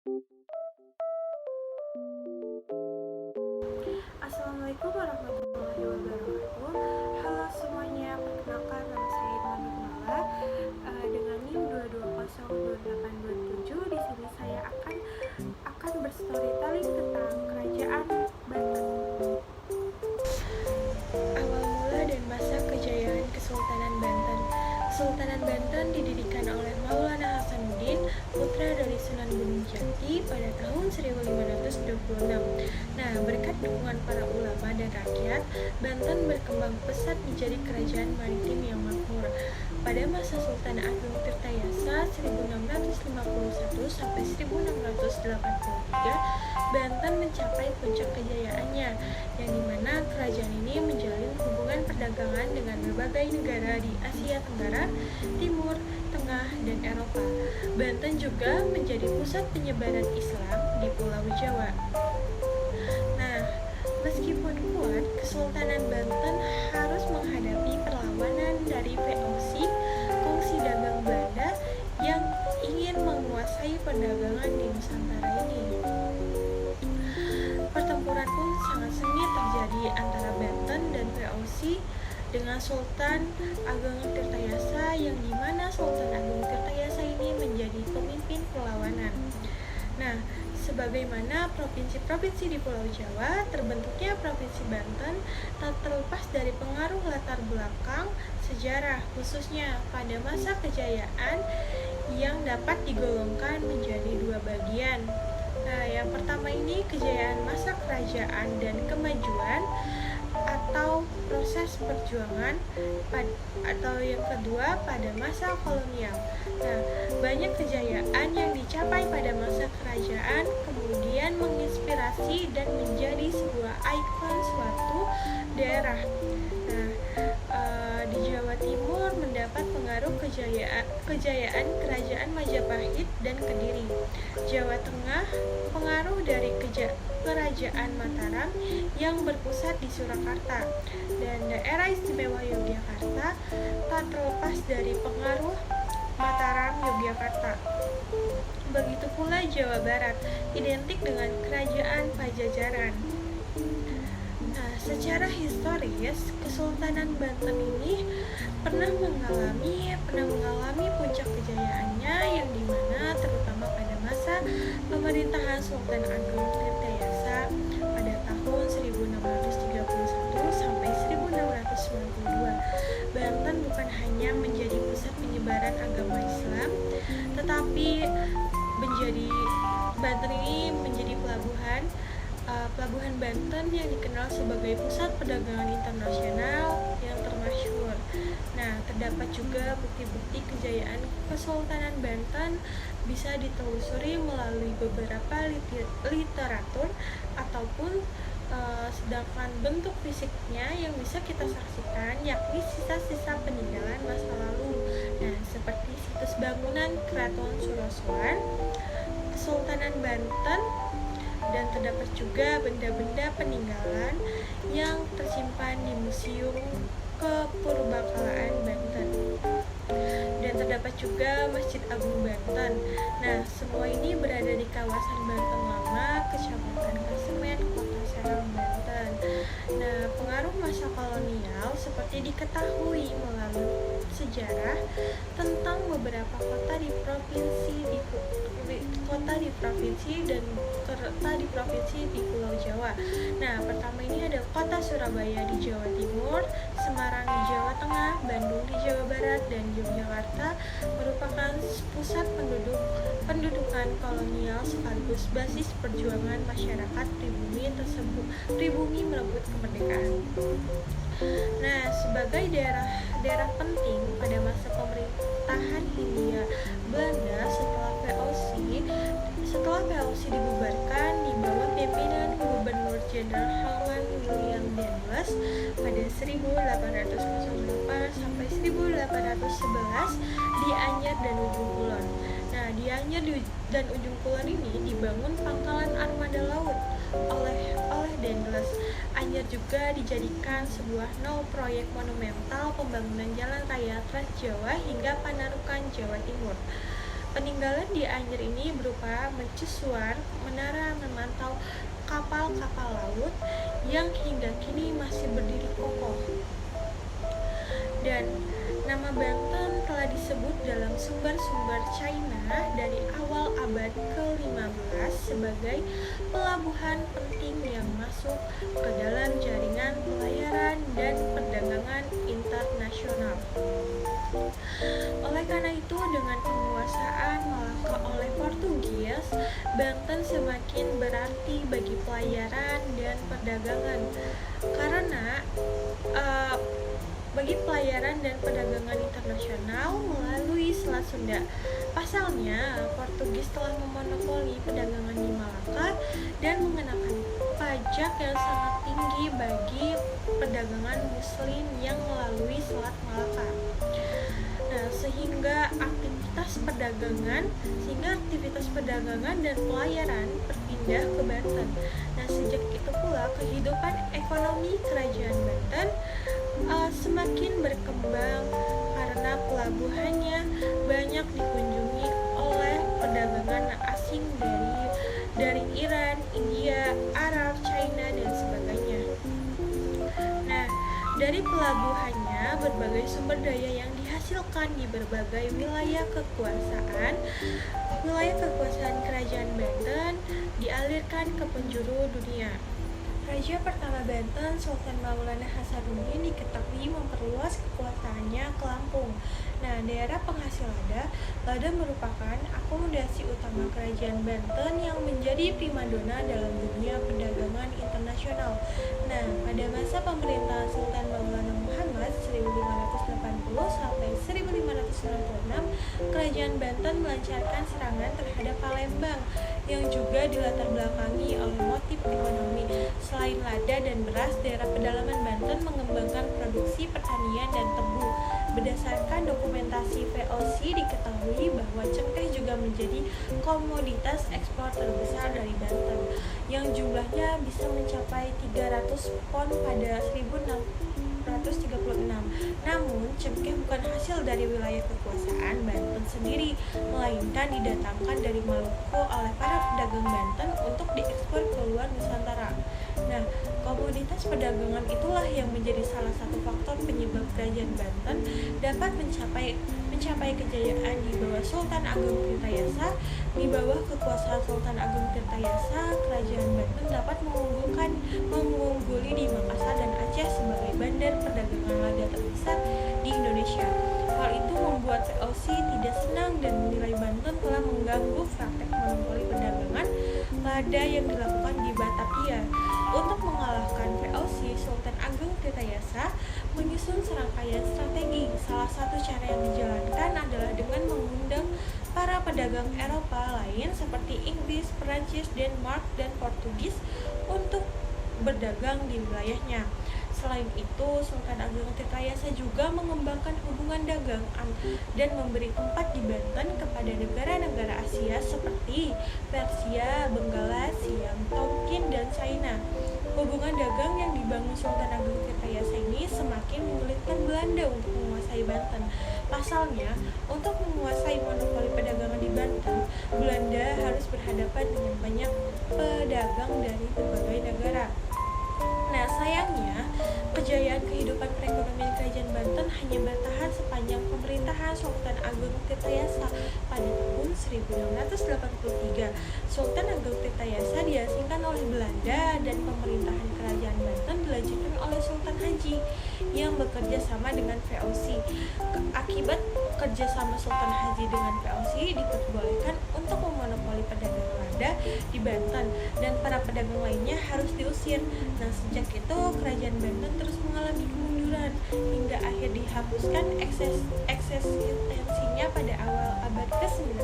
Assalamualaikum warahmatullahi wabarakatuh. Halo semuanya, perkenalkan nama saya Irma Nurmala dengan NIM 2202827. Di sini saya akan berstorytelling tentang Kerajaan Banten. Awal mula dan masa kejayaan Kesultanan Banten. Kesultanan Banten didirikan oleh Maulana Hasanuddin, putra dari Sunan Gunung Jati pada tahun 1526. Nah, berkat dukungan para ulama dan rakyat, Banten berkembang pesat menjadi kerajaan maritim yang makmur. Pada masa Sultan Agung Tirtayasa 1651 sampai 1683, Banten mencapai puncak kejayaannya, yang dimana kerajaan ini menjalin hubungan perdagangan dengan berbagai negara di Asia Tenggara, Timur, Tengah, dan Eropa. Banten juga menjadi pusat penyebaran Islam di Pulau Jawa. Nah, meskipun kuat, Kesultanan Banten harus menghadapi perlawanan dari VOC, kongsi dagang Belanda, yang ingin menguasai perdagangan di Nusantara ini. Pertempuran pun sangat sengit terjadi antara Banten dan VOC dengan Sultan Agung Tirtayasa, yang dimana Sultan Agung Tirtayasa ini menjadi pemimpin perlawanan. Nah, sebagaimana provinsi-provinsi di Pulau Jawa, terbentuknya Provinsi Banten tak terlepas dari pengaruh latar belakang sejarah, khususnya pada masa kejayaan yang dapat digolongkan menjadi dua bagian. Nah, yang pertama ini kejayaan masa kerajaan dan kemajuan atau proses perjuangan, atau yang kedua pada masa kolonial. Nah, banyak kejayaan yang dicapai pada masa kerajaan kemudian menginspirasi dan menjadi sebuah ikon suatu daerah. Nah, di Jawa Timur mendapat pengaruh kejayaan kerajaan Majapahit dan Kediri. Jawa Tengah pengaruh dari kerajaan Mataram yang berpusat di Surakarta, dan daerah istimewa Yogyakarta tak terlepas dari pengaruh Mataram Yogyakarta. Begitu pula Jawa Barat, identik dengan kerajaan Pajajaran. Nah, secara historis, Kesultanan Banten ini pernah mengalami puncak kejayaannya, yang dimana terutama pada masa pemerintahan Sultan Agung Tirtayasa pada tahun 1631 sampai 1692. Banten bukan hanya menjadi pusat penyebaran agama Islam, tetapi Banten ini menjadi pelabuhan Banten yang dikenal sebagai pusat perdagangan internasional yang termasyhur. Nah, terdapat juga bukti-bukti kejayaan Kesultanan Banten bisa ditelusuri melalui beberapa literatur ataupun sedangkan bentuk fisiknya yang bisa kita saksikan yakni sisa-sisa peninggalan masa lalu. Nah, seperti situs bangunan Keraton Surosoan, Kesultanan Banten, dan terdapat juga benda-benda peninggalan yang tersimpan di Museum Kepurbakalaan Banten. Dan terdapat juga Masjid Agung Banten. Nah, semua ini berada di kawasan Banten Lama, Kecamatan Kasemen, Kota Serang, Banten. Nah, pengaruh masa kolonial seperti diketahui melalui sejarah tentang beberapa kota di provinsi dan kota di provinsi di Pulau Jawa. Nah, pertama ini ada kota Surabaya di Jawa Timur, Semarang di Jawa Tengah, Bandung di Jawa Barat, dan Yogyakarta merupakan pusat pendudukan kolonial sekaligus basis perjuangan masyarakat pribumi merebut kemerdekaan. Nah, sebagai daerah penting pada masa pemerintahan Hindia Belanda setelah VOC dibubarkan di bawah pimpinan Gubernur Jenderal Holland William Dendels pada 1808 sampai 1811 di Anyer dan Ujung Kulon. Nah, di Anyer dan Ujung Kulon ini dibangun pangkalan armada laut oleh Dendels. Anyer juga dijadikan sebuah proyek monumental pembangunan jalan raya Trans Jawa hingga Panarukan, Jawa Timur. Peninggalan di Anyer ini berupa berupa mercusuar menara memantau kapal-kapal laut yang hingga kini masih berdiri kokoh. Dan nama Banten telah disebut dalam sumber-sumber China dari awal abad ke-15 sebagai pelabuhan penting yang masuk ke dalam jaringan pelayaran dan perdagangan internasional. Oleh karena itu, dengan penguasaan Malaka oleh Portugis, Banten semakin berarti bagi pelayaran dan perdagangan karena bagi pelayaran dan perdagangan internasional melalui Selat Sunda. Pasalnya, Portugis telah memonopoli perdagangan di Malaka dan mengenakan pajak yang sangat tinggi bagi perdagangan Muslim yang melalui Selat Malaka. Nah, sehingga aktivitas perdagangan dan pelayaran berpindah ke Banten. Nah, sejak itu pula kehidupan ekonomi kerajaan Banten semakin berkembang karena pelabuhannya banyak dikunjungi oleh perdagangan asing dari Iran, India, Arab, China, dan sebagainya. Nah, dari pelabuhannya berbagai sumber daya yang dihasilkan di berbagai wilayah kekuasaan kerajaan Banten dialirkan ke penjuru dunia. Raja pertama Banten, Sultan Maulana Hasanuddin, diketahui memperluas kekuasaannya ke Lampung. Nah, daerah penghasil lada merupakan akomodasi utama kerajaan Banten yang menjadi primadona dalam dunia perdagangan internasional. Nah, pada masa pemerintahan Sultan Maulana Muhammad 1580 sampai 1596, kerajaan Banten melancarkan serangan terhadap Palembang yang juga dilatar belakangi oleh motif ekonomi. Selain lada dan beras, daerah pedalaman Banten mengembangkan produksi pertanian dan tebu. Berdasarkan dokumentasi VOC diketahui bahwa cengkeh juga menjadi komoditas ekspor terbesar dari Banten yang jumlahnya bisa mencapai 300 pon pada 1636. Namun, cengkeh bukan hasil dari wilayah kekuasaan Banten sendiri, melainkan didatangkan dari Maluku oleh para pedagang Banten untuk diekspor ke luar Nusantara. Nah, komoditas perdagangan itulah yang menjadi salah satu faktor penyebab kerajaan Banten dapat mencapai kejayaan di bawah Sultan Agung Tirtayasa. Di bawah kekuasaan Sultan Agung Tirtayasa, kerajaan Banten dapat mengungguli di Makassar dan Aceh sebagai bandar perdagangan lada terbesar di Indonesia. Hal itu membuat VOC tidak senang dan menilai Banten telah mengganggu praktek monopoli perdagangan lada yang dilakukan di Batavia. Untuk mengalahkan VOC, Sultan Agung Tirtayasa menyusun serangkaian strategi. Salah satu cara yang dijalankan adalah dengan mengundang para pedagang Eropa lain seperti Inggris, Perancis, Denmark, dan Portugis untuk berdagang di wilayahnya. Selain itu, Sultan Agung Tirtayasa juga mengembangkan hubungan dagang dan memberi tempat di Banten kepada negara-negara Asia seperti Persia, Benggala, Siam, Tonkin, dan China. Hubungan dagang yang dibangun Sultan Agung Tirtayasa ini semakin menyulitkan Belanda untuk menguasai Banten. Pasalnya, untuk menguasai monopoli perdagangan di Banten, Belanda harus berhadapan dengan banyak pedagang dari berbagai negara. Nah, sayangnya, kejayaan kehidupan perekonomian kerajaan Banten hanya bertahan sepanjang pemerintahan Sultan Agung Tirtayasa pada tahun 1683. Sultan Agung Tirtayasa diasingkan oleh Belanda dan pemerintahan kerajaan Banten dilanjutkan oleh Sultan Haji yang bekerja sama dengan VOC. Akibat kerjasama Sultan Haji dengan VOC diperbolehkan untuk memonopoli perdagangan lada di Banten dan para pedagang lainnya harus diusir. Nah, sejak itu kerajaan Banten terus mengalami kemunduran hingga akhir dihapuskan eksistensinya pada awal abad ke-19.